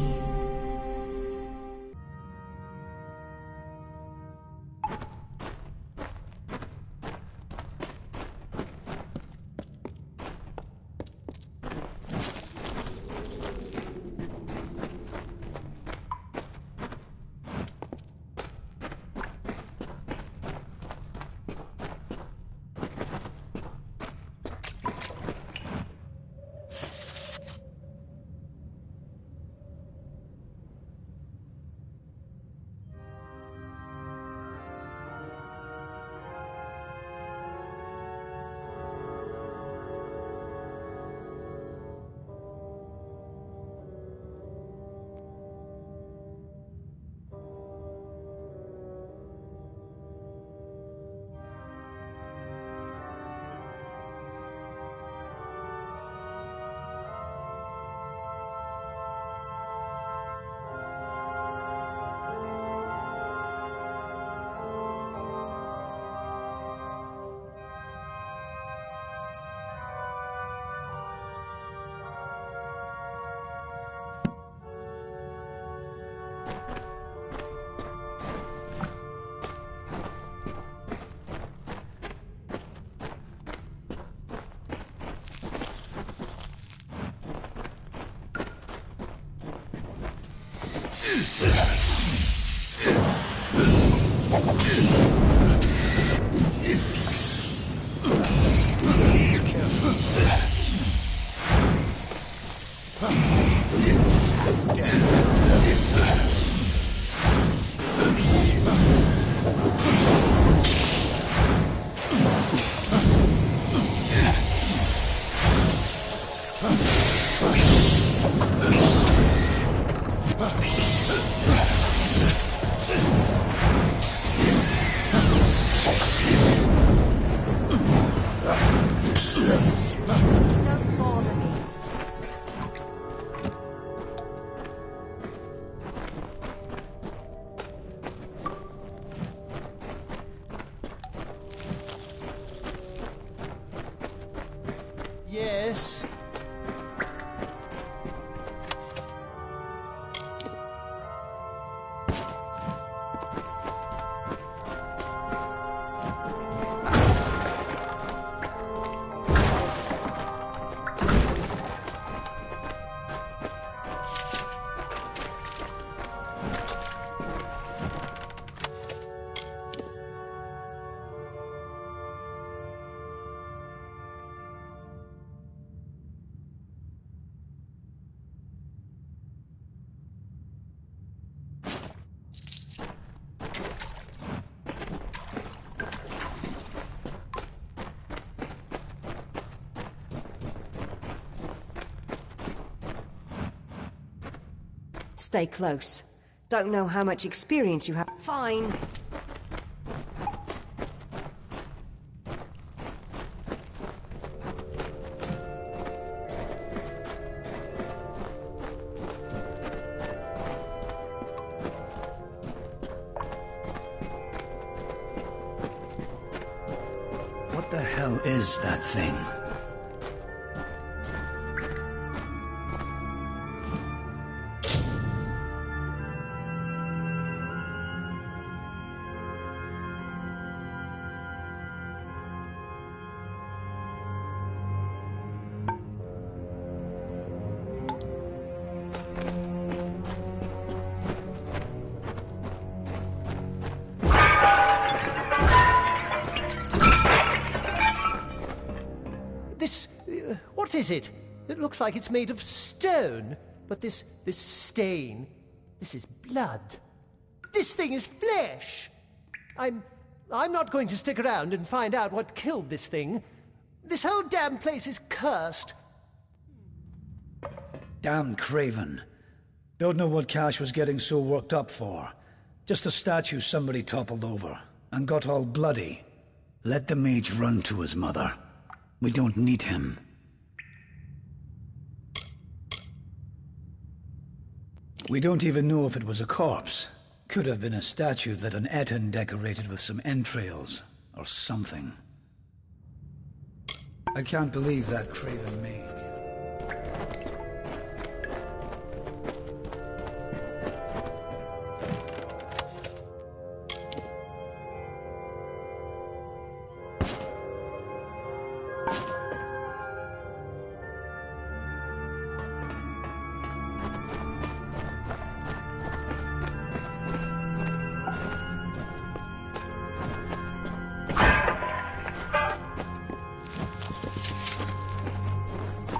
this. Stay close. Don't know how much experience you have. Fine. What the hell is that thing? What is it? It looks like it's made of stone. But this stain, this is blood. This thing is flesh. I'm not going to stick around and find out what killed this thing. This whole damn place is cursed. Damn Craven. Don't know what Cash was getting so worked up for. Just a statue somebody toppled over and got all bloody. Let the mage run to his mother. We don't need him. We don't even know if it was a corpse. Could have been a statue that an Eton decorated with some entrails, or something. I can't believe that Craven mage.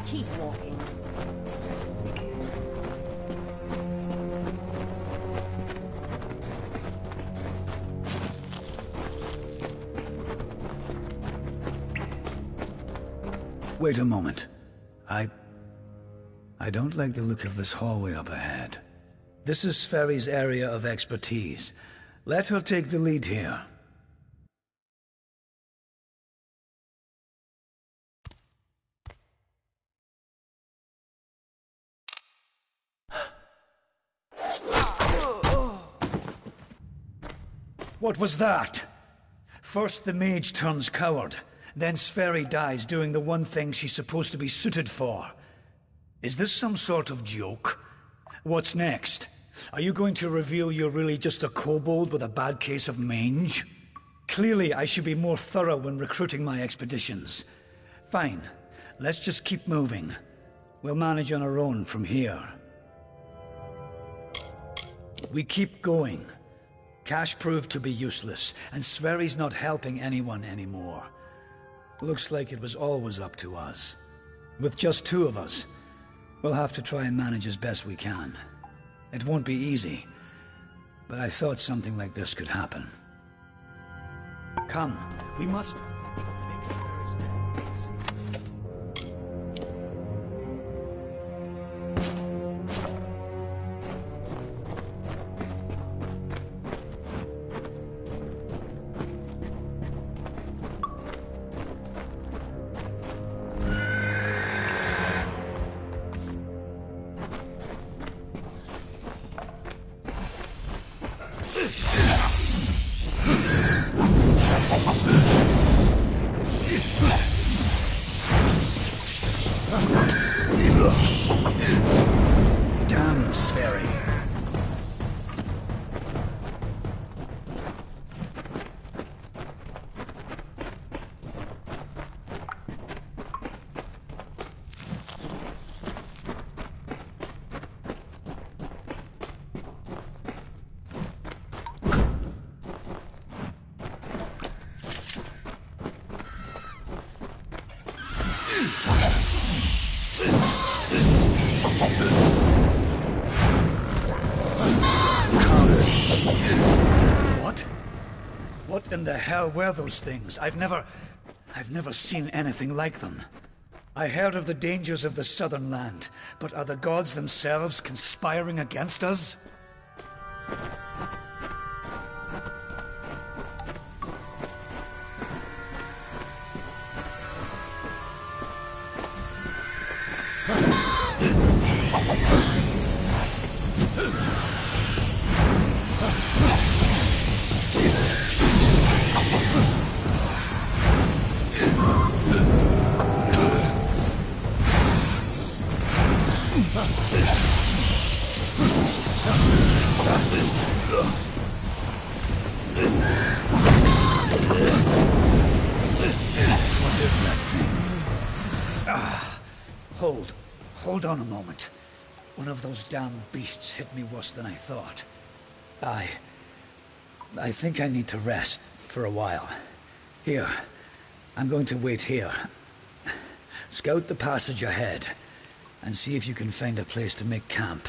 Keep walking. Wait a moment. I don't like the look of this hallway up ahead. This is Sverri's area of expertise. Let her take the lead here. What was that? First the mage turns coward, then Sverri dies doing the one thing she's supposed to be suited for. Is this some sort of joke? What's next? Are you going to reveal you're really just a kobold with a bad case of mange? Clearly I should be more thorough when recruiting my expeditions. Fine, let's just keep moving. We'll manage on our own from here. We keep going. Cash proved to be useless, and Sverri's not helping anyone anymore. Looks like it was always up to us. With just two of us, we'll have to try and manage as best we can. It won't be easy, but I thought something like this could happen. Come, we must... What? What in the hell were those things? I've never seen anything like them. I heard of the dangers of the southern land, but are the gods themselves conspiring against us? Hold on a moment. One of those damn beasts hit me worse than I thought. I think I need to rest for a while. Here, I'm going to wait here. Scout the passage ahead, and see if you can find a place to make camp.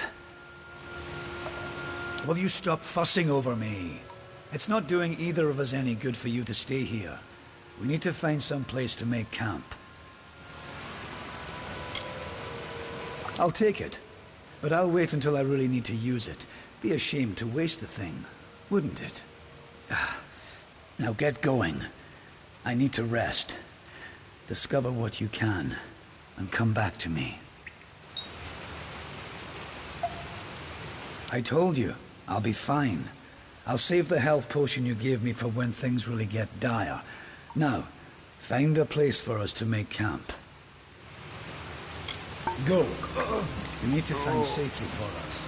Will you stop fussing over me? It's not doing either of us any good for you to stay here. We need to find some place to make camp. I'll take it, but I'll wait until I really need to use it. Be a shame to waste the thing, wouldn't it? Now get going. I need to rest. Discover what you can, and come back to me. I told you, I'll be fine. I'll save the health potion you gave me for when things really get dire. Now, find a place for us to make camp. Go. We need to find safety for us.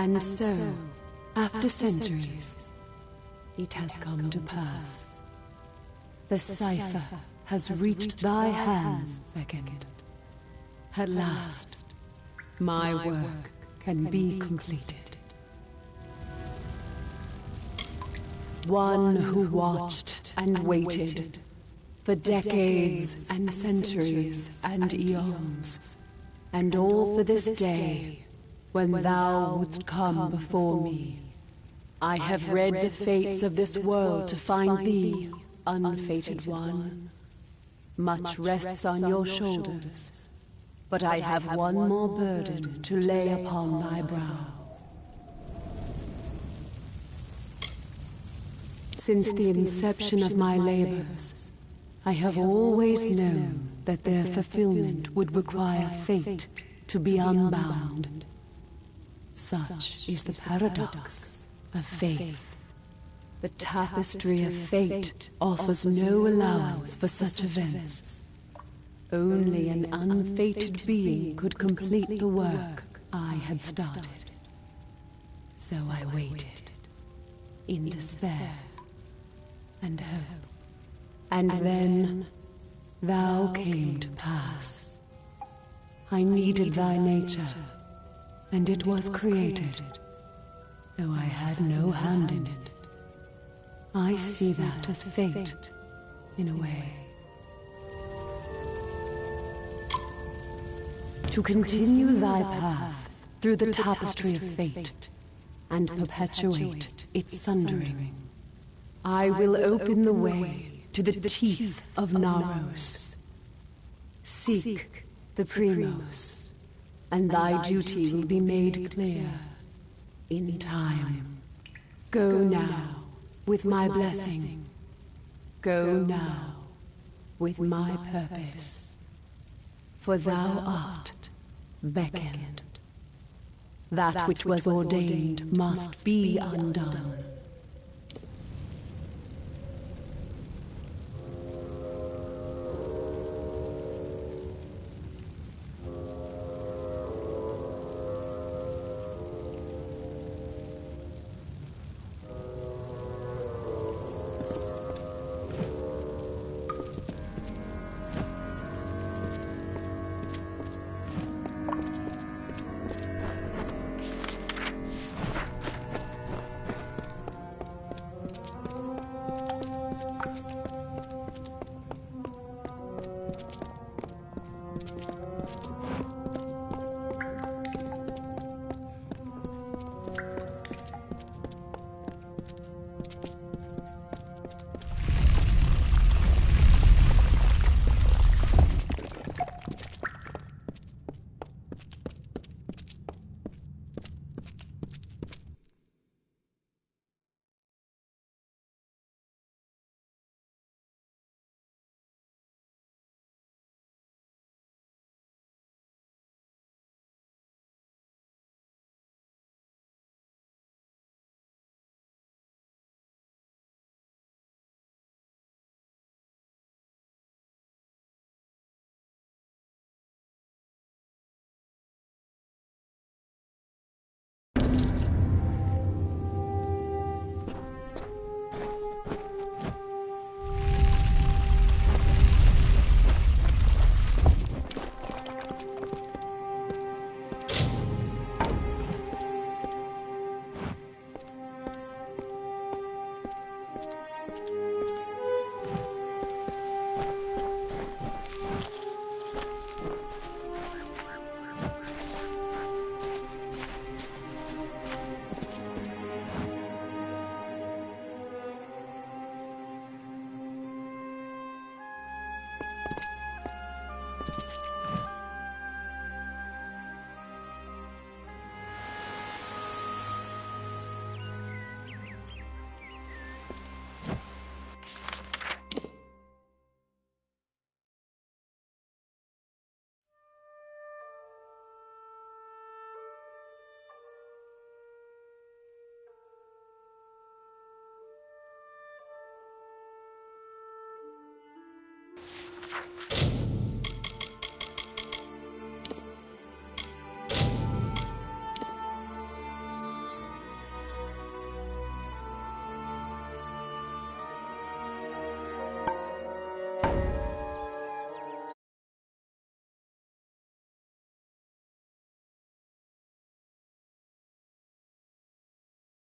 And so, after centuries, it has come to pass. The cipher has reached thy hands, Beckett. At last, my work can be completed. One who watched and waited for decades and centuries and eons, and all for this day when thou wouldst come before me. I have read the fates of this world to find thee, unfated one. Much rests on your shoulders, but I have one more burden to lay upon thy brow. Since the inception of my labors, I have always known that their fulfillment would require fate to be unbound. Such is the paradox of faith. The tapestry of fate offers no allowance for such events. Only an unfated being could complete the work I had started. So I waited, in despair and hope. And then thou came to pass. I needed thy nature, and it was created, though I had no hand in it. I see that as fate, in a way. To continue thy path through the tapestry of fate, and perpetuate its sundering, I will open the way to the teeth of Naros. Seek the Primos, and thy duty will be made clear in time. Go now with my blessing. Go now with my purpose. For thou art beckoned. That which was ordained must be undone.